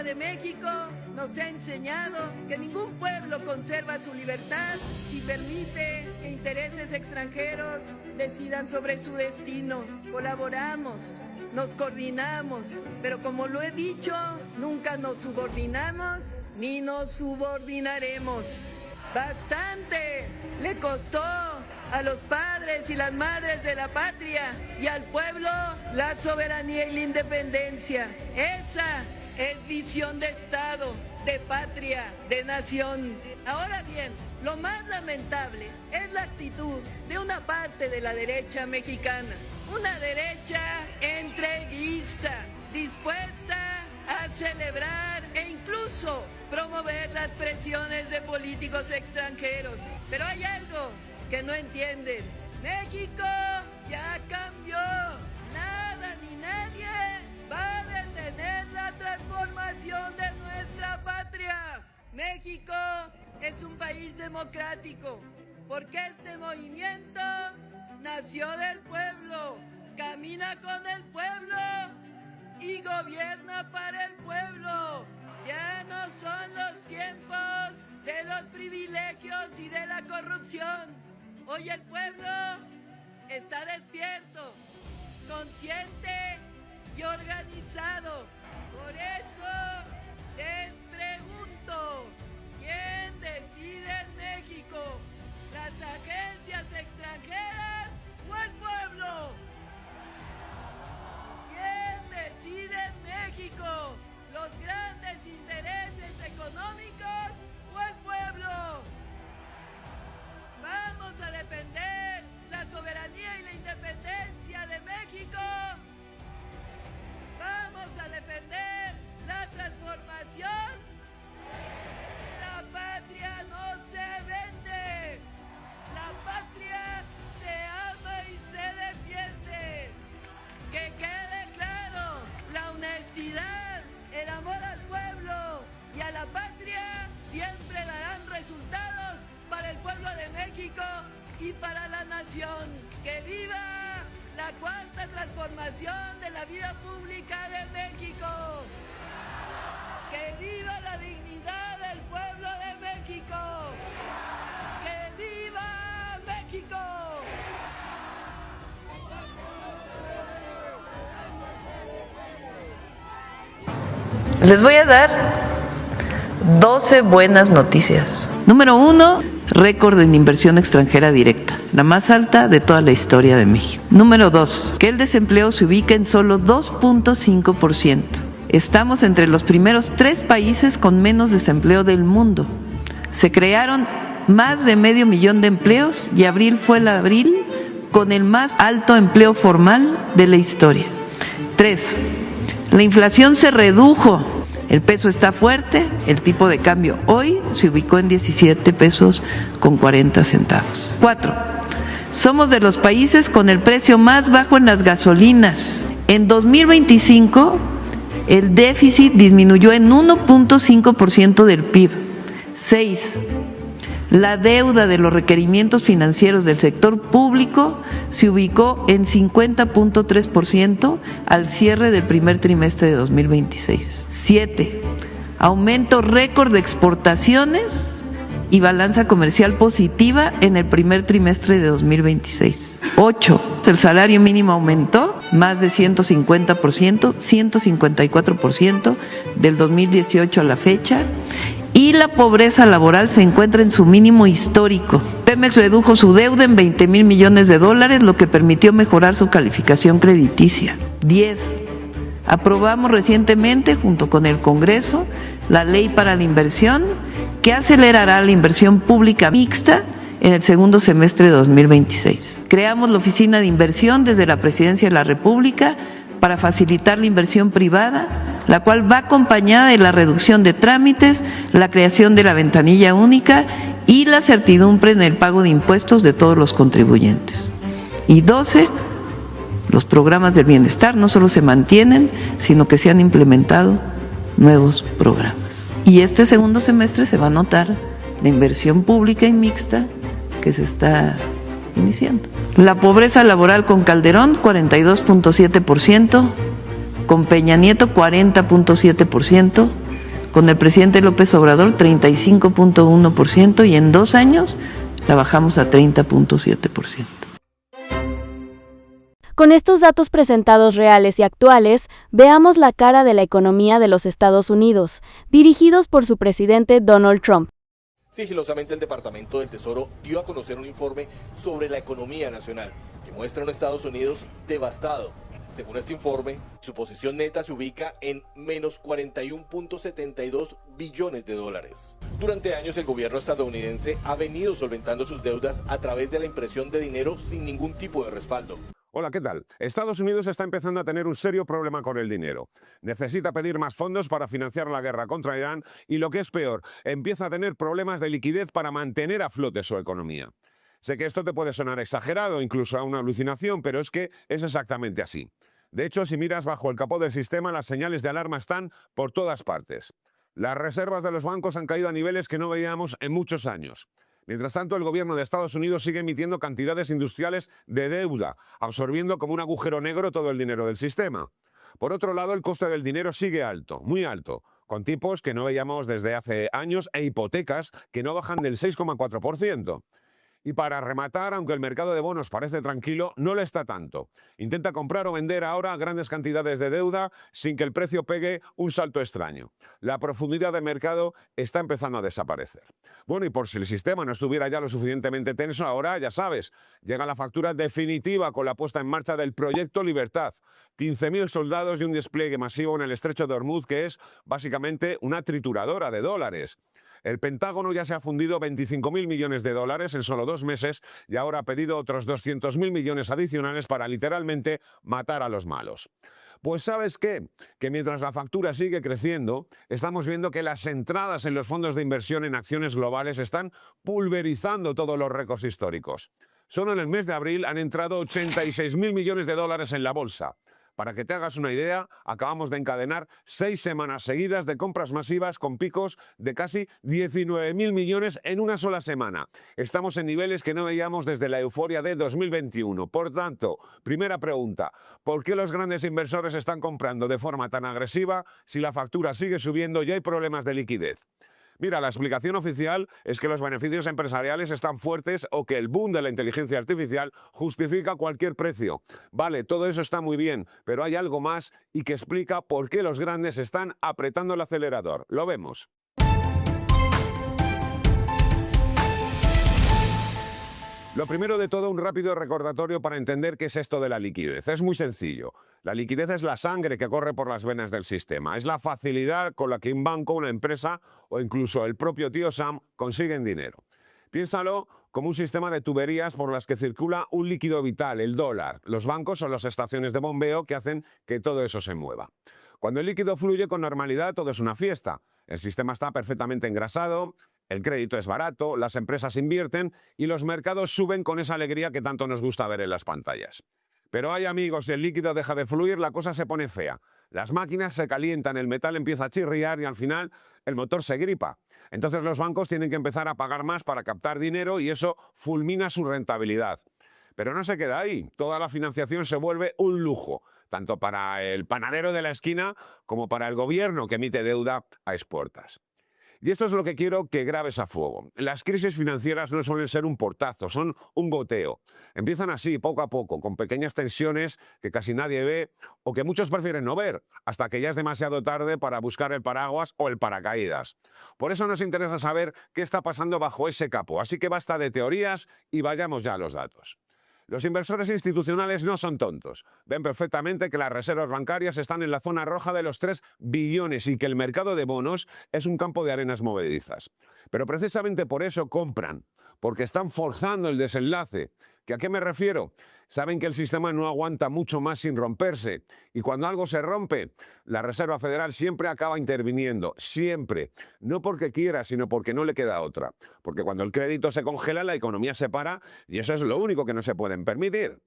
de México nos ha enseñado que ningún pueblo conserva su libertad si permite que intereses extranjeros decidan sobre su destino. Colaboramos, nos coordinamos, pero como lo he dicho, nunca nos subordinamos ni nos subordinaremos. Bastante le costó a los padres y las madres de la patria y al pueblo la soberanía y la independencia. Esa es visión de Estado, de patria, de nación. Ahora bien, lo más lamentable es la actitud de una parte de la derecha mexicana, una derecha entreguista, dispuesta a celebrar e incluso promover las presiones de políticos extranjeros. Pero hay algo que no entienden. México ya cambió. Nada ni nadie va a detener la transformación de nuestra patria. México es un país democrático porque este movimiento nació del pueblo, camina con el pueblo y gobierna para el pueblo. Ya no son los tiempos de los privilegios y de la corrupción. Hoy el pueblo está despierto, consciente y organizado. Por eso les pregunto, ¿quién decide en México? ¿Las agencias extranjeras o el pueblo? ¿Quién decide en México? ¿Los grandes intereses económicos o el pueblo? Vamos a defender la soberanía y la independencia de México. Vamos a defender la transformación. La patria no se vende. La patria se ama y se defiende. Que quede claro, la honestidad, el amor al pueblo y a la patria siempre darán resultados para el pueblo de México y para la nación. ¡Que viva la cuarta transformación de la vida pública de México! ¡Que viva la dignidad del pueblo de México! ¡Que viva México! Les voy a dar 12 buenas noticias. Número 1, récord en inversión extranjera directa, la más alta de toda la historia de México. Número 2, que el desempleo se ubica en solo 2.5%. Estamos entre los primeros 3 países con menos desempleo del mundo. Se crearon más de 500,000 de empleos y abril fue el abril con el más alto empleo formal de la historia. 3, la inflación se redujo. El peso está fuerte, el tipo de cambio hoy se ubicó en 17 pesos con 40 centavos. 4, somos de los países con el precio más bajo en las gasolinas. En 2025, el déficit disminuyó en 1.5% del PIB. 6, la deuda de los requerimientos financieros del sector público se ubicó en 50.3% al cierre del primer trimestre de 2026. 7, aumento récord de exportaciones y balanza comercial positiva en el primer trimestre de 2026. 8, el salario mínimo aumentó más de 150%, 154% del 2018 a la fecha. Y la pobreza laboral se encuentra en su mínimo histórico. Pemex redujo su deuda en $20,000 millones, lo que permitió mejorar su calificación crediticia. 10. Aprobamos recientemente, junto con el Congreso, la Ley para la Inversión, que acelerará la inversión pública mixta en el segundo semestre de 2026. Creamos la Oficina de Inversión desde la Presidencia de la República para facilitar la inversión privada, la cual va acompañada de la reducción de trámites, la creación de la ventanilla única y la certidumbre en el pago de impuestos de todos los contribuyentes. Y 12, los programas del bienestar no solo se mantienen, sino que se han implementado nuevos programas. Y este segundo semestre se va a notar la inversión pública y mixta que se está iniciando. La pobreza laboral con Calderón, 42.7%, con Peña Nieto, 40.7%, Con el presidente López Obrador, 35.1%, y en 2 años la bajamos a 30.7%. Con estos datos presentados reales y actuales, veamos la cara de la economía de los Estados Unidos, dirigidos por su presidente Donald Trump. Sigilosamente, el Departamento del Tesoro dio a conocer un informe sobre la economía nacional, que muestra un Estados Unidos devastado. Según este informe, su posición neta se ubica en menos 41.72 billones de dólares. Durante años, el gobierno estadounidense ha venido solventando sus deudas a través de la impresión de dinero sin ningún tipo de respaldo. Hola, ¿qué tal? Estados Unidos está empezando a tener un serio problema con el dinero. Necesita pedir más fondos para financiar la guerra contra Irán y, lo que es peor, empieza a tener problemas de liquidez para mantener a flote su economía. Sé que esto te puede sonar exagerado, incluso a una alucinación, pero es que es exactamente así. De hecho, si miras bajo el capó del sistema, las señales de alarma están por todas partes. Las reservas de los bancos han caído a niveles que no veíamos en muchos años. Mientras tanto, el gobierno de Estados Unidos sigue emitiendo cantidades industriales de deuda, absorbiendo como un agujero negro todo el dinero del sistema. Por otro lado, el coste del dinero sigue alto, muy alto, con tipos que no veíamos desde hace años e hipotecas que no bajan del 6,4%. Y para rematar, aunque el mercado de bonos parece tranquilo, no lo está tanto. Intenta comprar o vender ahora grandes cantidades de deuda sin que el precio pegue un salto extraño. La profundidad del mercado está empezando a desaparecer. Bueno, y por si el sistema no estuviera ya lo suficientemente tenso, ahora, ya sabes, llega la factura definitiva con la puesta en marcha del Proyecto Libertad. 15.000 soldados y un despliegue masivo en el Estrecho de Hormuz, que es básicamente una trituradora de dólares. El Pentágono ya se ha fundido 25.000 millones de dólares en solo 2 meses y ahora ha pedido otros 200.000 millones adicionales para literalmente matar a los malos. Pues ¿sabes qué? Que mientras la factura sigue creciendo, estamos viendo que las entradas en los fondos de inversión en acciones globales están pulverizando todos los récords históricos. Solo en el mes de abril han entrado 86.000 millones de dólares en la bolsa. Para que te hagas una idea, acabamos de encadenar 6 semanas seguidas de compras masivas con picos de casi 19.000 millones en una sola semana. Estamos en niveles que no veíamos desde la euforia de 2021. Por tanto, primera pregunta, ¿por qué los grandes inversores están comprando de forma tan agresiva si la factura sigue subiendo y hay problemas de liquidez? Mira, la explicación oficial es que los beneficios empresariales están fuertes o que el boom de la inteligencia artificial justifica cualquier precio. Vale, todo eso está muy bien, pero hay algo más y que explica por qué los grandes están apretando el acelerador. Lo vemos. Lo primero de todo, un rápido recordatorio para entender qué es esto de la liquidez. Es muy sencillo. La liquidez es la sangre que corre por las venas del sistema. Es la facilidad con la que un banco, una empresa o incluso el propio tío Sam consiguen dinero. Piénsalo como un sistema de tuberías por las que circula un líquido vital, el dólar. Los bancos son las estaciones de bombeo que hacen que todo eso se mueva. Cuando el líquido fluye con normalidad, todo es una fiesta. El sistema está perfectamente engrasado, el crédito es barato, las empresas invierten y los mercados suben con esa alegría que tanto nos gusta ver en las pantallas. Pero hay amigos, si el líquido deja de fluir, la cosa se pone fea. Las máquinas se calientan, el metal empieza a chirriar y al final el motor se gripa. Entonces los bancos tienen que empezar a pagar más para captar dinero y eso fulmina su rentabilidad. Pero no se queda ahí, toda la financiación se vuelve un lujo, tanto para el panadero de la esquina como para el gobierno que emite deuda a expuertas. Y esto es lo que quiero que grabes a fuego. Las crisis financieras no suelen ser un portazo, son un goteo. Empiezan así, poco a poco, con pequeñas tensiones que casi nadie ve o que muchos prefieren no ver, hasta que ya es demasiado tarde para buscar el paraguas o el paracaídas. Por eso nos interesa saber qué está pasando bajo ese capó. Así que basta de teorías y vayamos ya a los datos. Los inversores institucionales no son tontos. Ven perfectamente que las reservas bancarias están en la zona roja de los 3 billones y que el mercado de bonos es un campo de arenas movedizas. Pero precisamente por eso compran, porque están forzando el desenlace. ¿A qué me refiero? Saben que el sistema no aguanta mucho más sin romperse. Y cuando algo se rompe, la Reserva Federal siempre acaba interviniendo. Siempre. No porque quiera, sino porque no le queda otra. Porque cuando el crédito se congela, la economía se para y eso es lo único que no se pueden permitir.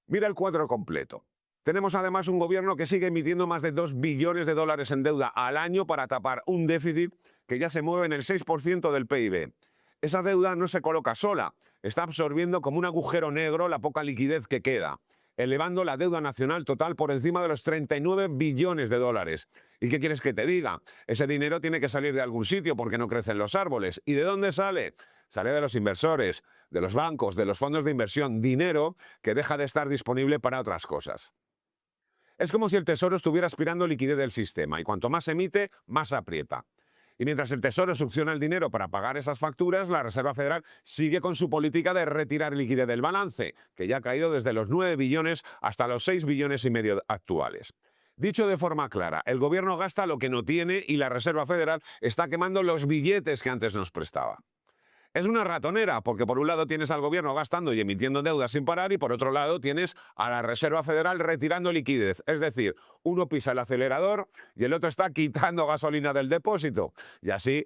Mira el cuadro completo. Tenemos además un gobierno que sigue emitiendo más de 2 billones de dólares en deuda al año para tapar un déficit que ya se mueve en el 6% del PIB. Esa deuda no se coloca sola, está absorbiendo como un agujero negro la poca liquidez que queda. elevando la deuda nacional total por encima de los 39 billones de dólares. ¿Y qué quieres que te diga? Ese dinero tiene que salir de algún sitio porque no crecen los árboles. ¿Y de dónde sale? Sale de los inversores, de los bancos, de los fondos de inversión, dinero que deja de estar disponible para otras cosas. Es como si el Tesoro estuviera aspirando liquidez del sistema y cuanto más emite, más aprieta. Y mientras el Tesoro succiona el dinero para pagar esas facturas, la Reserva Federal sigue con su política de retirar liquidez del balance, que ya ha caído desde los 9 billones hasta los 6 billones y medio actuales. Dicho de forma clara, el gobierno gasta lo que no tiene y la Reserva Federal está quemando los billetes que antes nos prestaba. Es una ratonera, porque por un lado tienes al gobierno gastando y emitiendo deuda sin parar y por otro lado tienes a la Reserva Federal retirando liquidez. Es decir, uno pisa el acelerador y el otro está quitando gasolina del depósito. Y así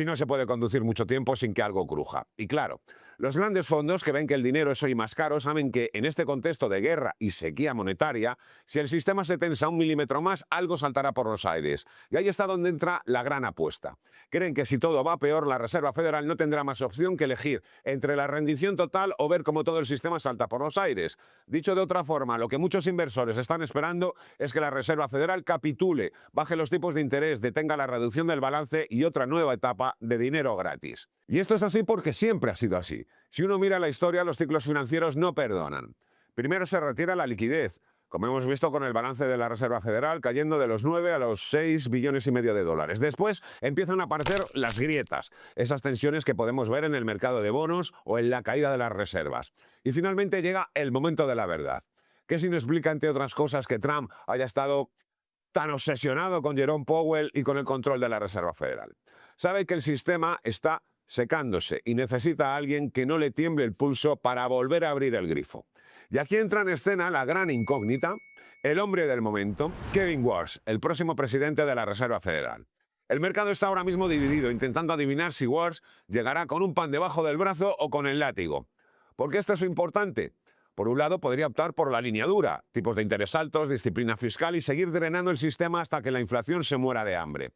no se puede conducir mucho tiempo sin que algo cruja. Y claro, los grandes fondos que ven que el dinero es hoy más caro saben que en este contexto de guerra y sequía monetaria, si el sistema se tensa un milímetro más, algo saltará por los aires. Y ahí está donde entra la gran apuesta. Creen que si todo va peor, la Reserva Federal no tendrá más opción que elegir entre la rendición total o ver cómo todo el sistema salta por los aires. Dicho de otra forma, lo que muchos inversores están esperando es que la Reserva Federal capitule, baje los tipos de interés, detenga la reducción del balance y otra nueva etapa de dinero gratis. Y esto es así porque siempre ha sido así. Si uno mira la historia, los ciclos financieros no perdonan. Primero se retira la liquidez, como hemos visto con el balance de la Reserva Federal cayendo de los 9 a los 6 billones y medio de dólares. Después empiezan a aparecer las grietas, esas tensiones que podemos ver en el mercado de bonos o en la caída de las reservas. Y finalmente llega el momento de la verdad, que si no explica, entre otras cosas, que Trump haya estado tan obsesionado con Jerome Powell y con el control de la Reserva Federal. Sabe que el sistema está secándose y necesita a alguien que no le tiemble el pulso para volver a abrir el grifo. Y aquí entra en escena la gran incógnita, el hombre del momento, Kevin Warsh, el próximo presidente de la Reserva Federal. El mercado está ahora mismo dividido, intentando adivinar si Warsh llegará con un pan debajo del brazo o con el látigo. ¿Por qué esto es importante? Por un lado, podría optar por la línea dura, tipos de interés altos, disciplina fiscal y seguir drenando el sistema hasta que la inflación se muera de hambre.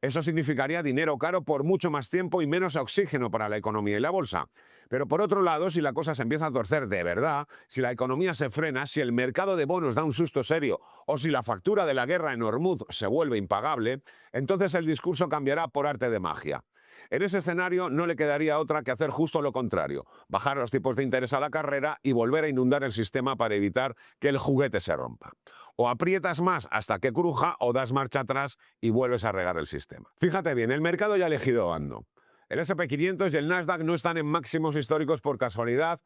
Eso significaría dinero caro por mucho más tiempo y menos oxígeno para la economía y la bolsa. Pero por otro lado, si la cosa se empieza a torcer de verdad, si la economía se frena, si el mercado de bonos da un susto serio o si la factura de la guerra en Hormuz se vuelve impagable, entonces el discurso cambiará por arte de magia. En ese escenario no le quedaría otra que hacer justo lo contrario, bajar los tipos de interés a la carrera y volver a inundar el sistema para evitar que el juguete se rompa. O aprietas más hasta que cruja o das marcha atrás y vuelves a regar el sistema. Fíjate bien, el mercado ya ha elegido bando. El S&P 500 y el Nasdaq no están en máximos históricos por casualidad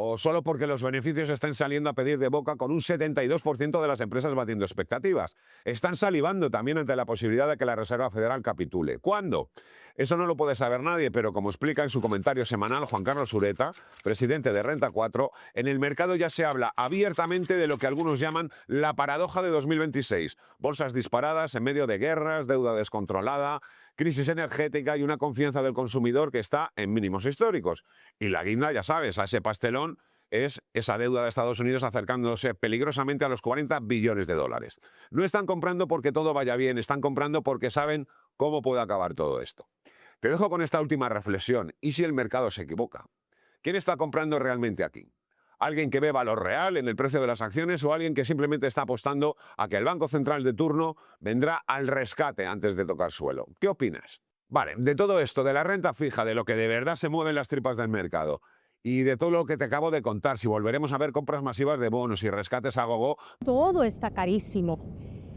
o solo porque los beneficios estén saliendo a pedir de boca con un 72% de las empresas batiendo expectativas. Están salivando también ante la posibilidad de que la Reserva Federal capitule. ¿Cuándo? Eso no lo puede saber nadie, pero como explica en su comentario semanal Juan Carlos Ureta, presidente de Renta 4, en el mercado ya se habla abiertamente de lo que algunos llaman la paradoja de 2026. Bolsas disparadas en medio de guerras, deuda descontrolada, crisis energética y una confianza del consumidor que está en mínimos históricos. Y la guinda, ya sabes, a ese pastelón es esa deuda de Estados Unidos acercándose peligrosamente a los 40 billones de dólares. No están comprando porque todo vaya bien, están comprando porque saben cómo puede acabar todo esto. Te dejo con esta última reflexión. ¿Y si el mercado se equivoca? ¿Quién está comprando realmente aquí? ¿Alguien que ve valor real en el precio de las acciones o alguien que simplemente está apostando a que el Banco Central de turno vendrá al rescate antes de tocar suelo? ¿Qué opinas? Vale, de todo esto, de la renta fija, de lo que de verdad se mueven las tripas del mercado y de todo lo que te acabo de contar, si volveremos a ver compras masivas de bonos y rescates a gogo. Todo está carísimo.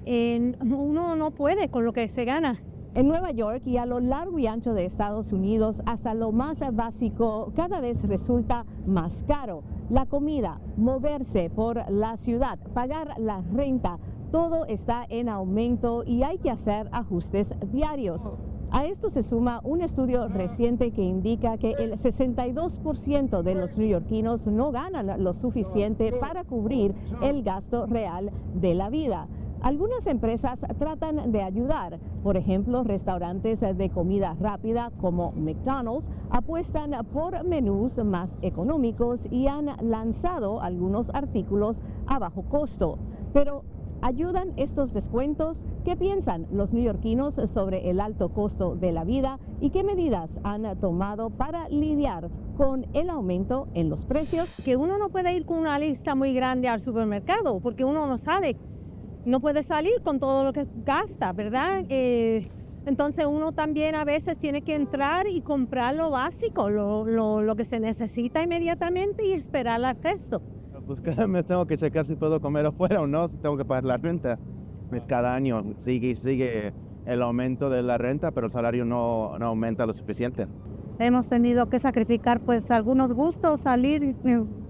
Uno no puede con lo que se gana. En Nueva York y a lo largo y ancho de Estados Unidos, hasta lo más básico cada vez resulta más caro. La comida, moverse por la ciudad, pagar la renta, todo está en aumento y hay que hacer ajustes diarios. A esto se suma un estudio reciente que indica que el 62% de los neoyorquinos no ganan lo suficiente para cubrir el gasto real de la vida. Algunas empresas tratan de ayudar. Por ejemplo, restaurantes de comida rápida como McDonald's apuestan por menús más económicos y han lanzado algunos artículos a bajo costo. Pero ¿Ayudan estos descuentos? ¿Qué piensan los neoyorquinos sobre el alto costo de la vida y qué medidas han tomado para lidiar con el aumento en los precios? Que uno no puede ir con una lista muy grande al supermercado porque uno no sabe, no puede salir con todo lo que gasta, ¿verdad? Entonces uno también a veces tiene que entrar y comprar lo básico, lo que se necesita inmediatamente y esperar al resto. Pues cada mes tengo que checar si puedo comer afuera o no, si tengo que pagar la renta. Pues cada año sigue el aumento de la renta, pero el salario no aumenta lo suficiente. Hemos tenido que sacrificar pues algunos gustos, salir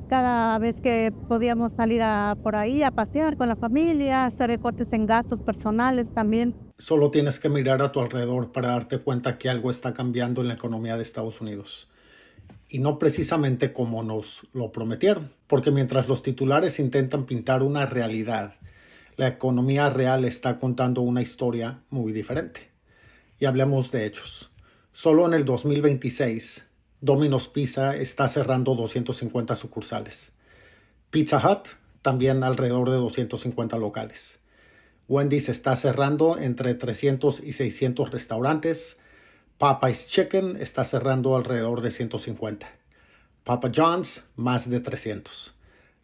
cada vez que podíamos salir por ahí a pasear con la familia, hacer recortes en gastos personales también. Solo tienes que mirar a tu alrededor para darte cuenta que algo está cambiando en la economía de Estados Unidos. Y no precisamente como nos lo prometieron, porque mientras los titulares intentan pintar una realidad, la economía real está contando una historia muy diferente. Y hablemos de hechos. Solo en el 2026, Domino's Pizza está cerrando 250 sucursales. Pizza Hut también alrededor de 250 locales. Wendy's está cerrando entre 300 y 600 restaurantes. Popeye's Chicken está cerrando alrededor de 150. Papa John's, más de 300.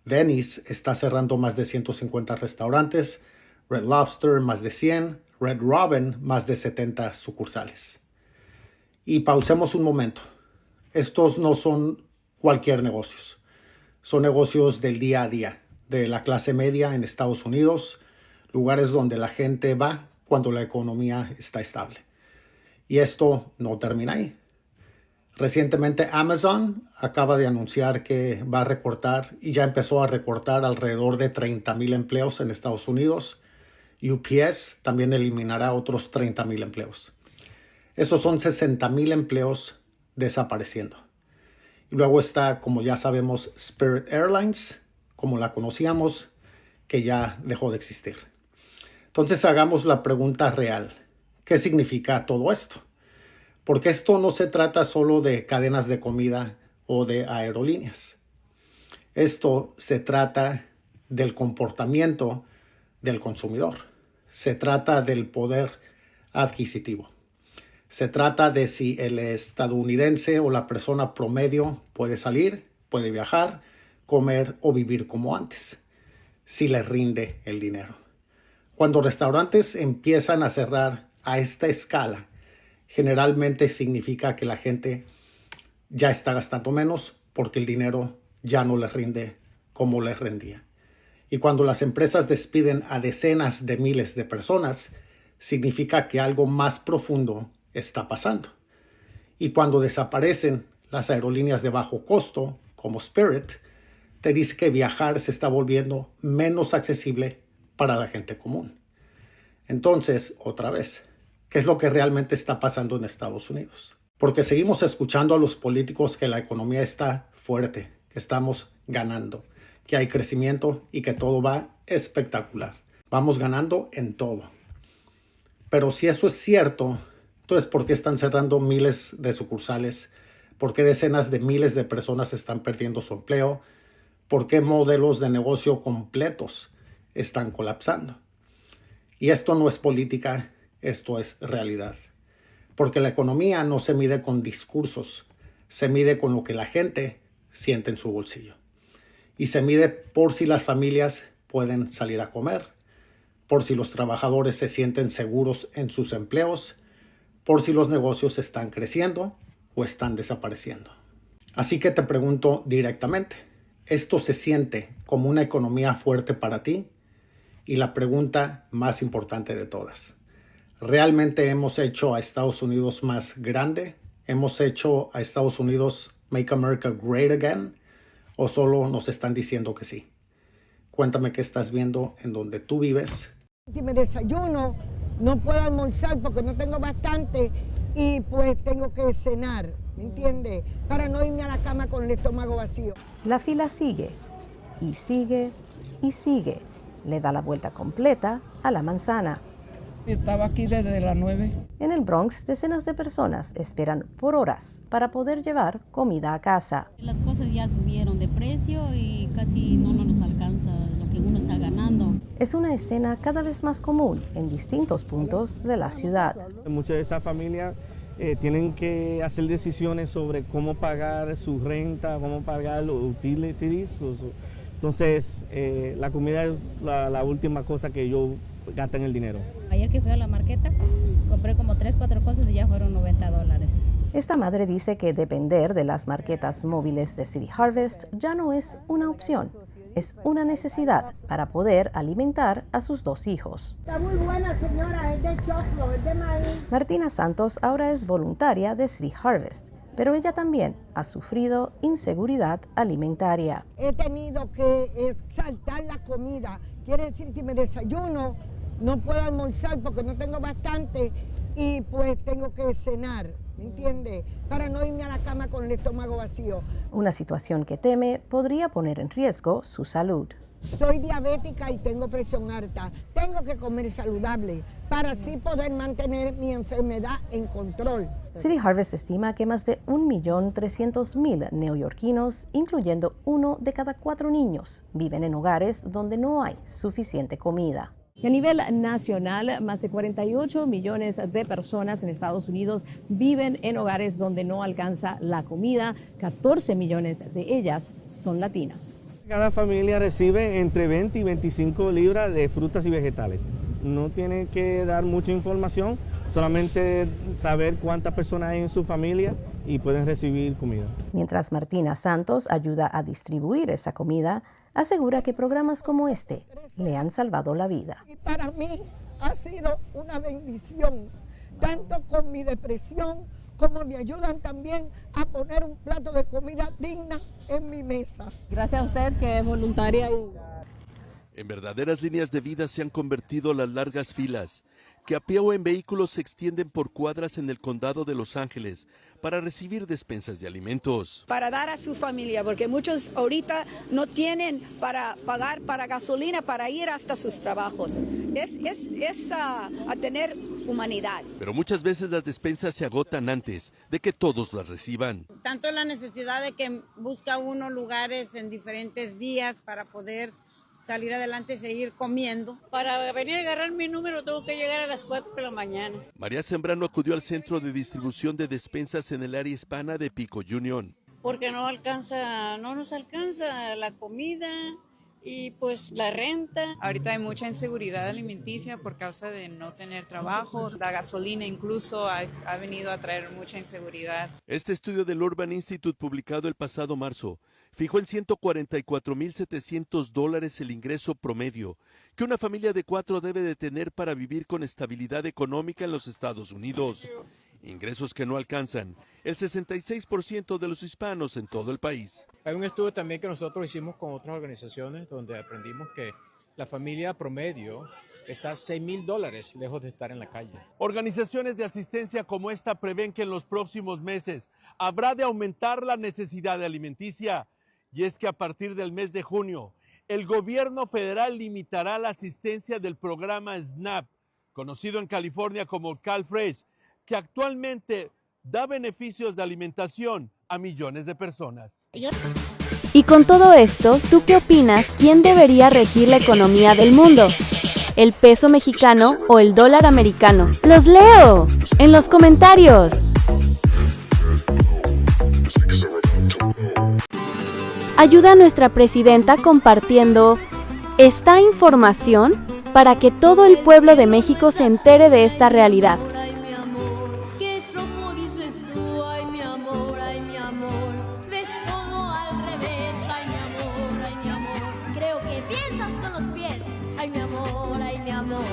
Denny's está cerrando más de 150 restaurantes. Red Lobster, más de 100. Red Robin, más de 70 sucursales. Y pausemos un momento. Estos no son cualquier negocios. Son negocios del día a día, de la clase media en Estados Unidos, lugares donde la gente va cuando la economía está estable. Y esto no termina ahí. Recientemente Amazon acaba de anunciar que va a recortar y ya empezó a recortar alrededor de 30,000 empleos en Estados Unidos. UPS también eliminará otros 30,000 empleos. Esos son 60,000 empleos desapareciendo. Y luego está, como ya sabemos, Spirit Airlines, como la conocíamos, que ya dejó de existir. Entonces hagamos la pregunta real. ¿Qué significa todo esto? Porque esto no se trata solo de cadenas de comida o de aerolíneas. Esto se trata del comportamiento del consumidor. Se trata del poder adquisitivo. Se trata de si el estadounidense o la persona promedio puede salir, puede viajar, comer o vivir como antes, si le rinde el dinero. Cuando restaurantes empiezan a cerrar a esta escala, generalmente significa que la gente ya está gastando menos porque el dinero ya no les rinde como les rendía. Y cuando las empresas despiden a decenas de miles de personas, significa que algo más profundo está pasando. Y cuando desaparecen las aerolíneas de bajo costo, como Spirit, te dice que viajar se está volviendo menos accesible para la gente común. Entonces, otra vez, ¿qué es lo que realmente está pasando en Estados Unidos? Porque seguimos escuchando a los políticos que la economía está fuerte, que estamos ganando, que hay crecimiento y que todo va espectacular. Vamos ganando en todo. Pero si eso es cierto, entonces ¿por qué están cerrando miles de sucursales? ¿Por qué decenas de miles de personas están perdiendo su empleo? ¿Por qué modelos de negocio completos están colapsando? Y esto no es política, esto es realidad. Porque la economía no se mide con discursos, se mide con lo que la gente siente en su bolsillo. Y se mide por si las familias pueden salir a comer, por si los trabajadores se sienten seguros en sus empleos, por si los negocios están creciendo o están desapareciendo. Así que te pregunto directamente, ¿esto se siente como una economía fuerte para ti? Y la pregunta más importante de todas, ¿realmente hemos hecho a Estados Unidos más grande? ¿Hemos hecho a Estados Unidos Make America Great Again? ¿O solo nos están diciendo que sí? Cuéntame qué estás viendo en donde tú vives. Si me desayuno, no puedo almorzar porque no tengo bastante y pues tengo que cenar, ¿me entiendes? Para no irme a la cama con el estómago vacío. La fila sigue y sigue y sigue. Le da la vuelta completa a la manzana. Estaba aquí desde las 9. En el Bronx, decenas de personas esperan por horas para poder llevar comida a casa. Las cosas ya subieron de precio y casi no nos alcanza lo que uno está ganando. es una escena cada vez más común en distintos puntos de la ciudad. Muchas de esas familias tienen que hacer decisiones sobre cómo pagar su renta, cómo pagar los utilities. Entonces, la comida es la última cosa que ellos gastan el dinero. Ayer que fui a la marqueta, compré como 3-4 cosas y ya fueron $90. Esta madre dice que depender de las marquetas móviles de City Harvest ya no es una opción, es una necesidad para poder alimentar a sus 2 hijos. Está muy buena, señora, es de choclo, es de maíz. Martina Santos ahora es voluntaria de City Harvest, pero ella también ha sufrido inseguridad alimentaria. He tenido que saltar la comida, quiere decir, si me desayuno, no puedo almorzar porque no tengo bastante y pues tengo que cenar, ¿me entiende? Para no irme a la cama con el estómago vacío. Una situación que teme podría poner en riesgo su salud. Soy diabética y tengo presión alta. Tengo que comer saludable para así poder mantener mi enfermedad en control. City Harvest estima que más de 1.300.000 neoyorquinos, incluyendo 1 de cada 4 niños, viven en hogares donde no hay suficiente comida. Y a nivel nacional, más de 48 millones de personas en Estados Unidos viven en hogares donde no alcanza la comida. 14 millones de ellas son latinas. Cada familia recibe entre 20 y 25 libras de frutas y vegetales. No tiene que dar mucha información, solamente saber cuántas personas hay en su familia y pueden recibir comida. Mientras Martina Santos ayuda a distribuir esa comida, asegura que programas como este le han salvado la vida. Y para mí ha sido una bendición, tanto con mi depresión como me ayudan también a poner un plato de comida digna en mi mesa. Gracias a usted que es voluntaria. En verdaderas líneas de vida se han convertido las largas filas que a pie o en vehículos se extienden por cuadras en el condado de Los Ángeles para recibir despensas de alimentos. Para dar a su familia, porque muchos ahorita no tienen para pagar para gasolina para ir hasta sus trabajos. Es a tener humanidad. Pero muchas veces las despensas se agotan antes de que todos las reciban. Tanto la necesidad de que busca uno lugares en diferentes días para poder salir adelante y seguir comiendo. Para venir a agarrar mi número tengo que llegar a las 4 de la mañana. María Zambrano acudió al centro de distribución de despensas en el área hispana de Pico Union. Porque no nos alcanza la comida y pues la renta. Ahorita hay mucha inseguridad alimenticia por causa de no tener trabajo. La gasolina incluso ha venido a traer mucha inseguridad. Este estudio del Urban Institute publicado el pasado marzo fijó en $144,700 el ingreso promedio que una familia de 4 debe de tener para vivir con estabilidad económica en los Estados Unidos. Ingresos que no alcanzan el 66% de los hispanos en todo el país. Hay un estudio también que nosotros hicimos con otras organizaciones donde aprendimos que la familia promedio está $6,000 lejos de estar en la calle. Organizaciones de asistencia como esta prevén que en los próximos meses habrá de aumentar la necesidad de alimenticia. Y es que a partir del mes de junio, el gobierno federal limitará la asistencia del programa SNAP, conocido en California como CalFresh, que actualmente da beneficios de alimentación a millones de personas. Y con todo esto, ¿tú qué opinas? ¿Quién debería regir la economía del mundo? ¿El peso mexicano o el dólar americano? ¡Los leo en los comentarios! Ayuda a nuestra presidenta compartiendo esta información para que todo el pueblo de México se entere de esta realidad. Creo que piensas con los pies. Ay, mi amor, ay, mi amor.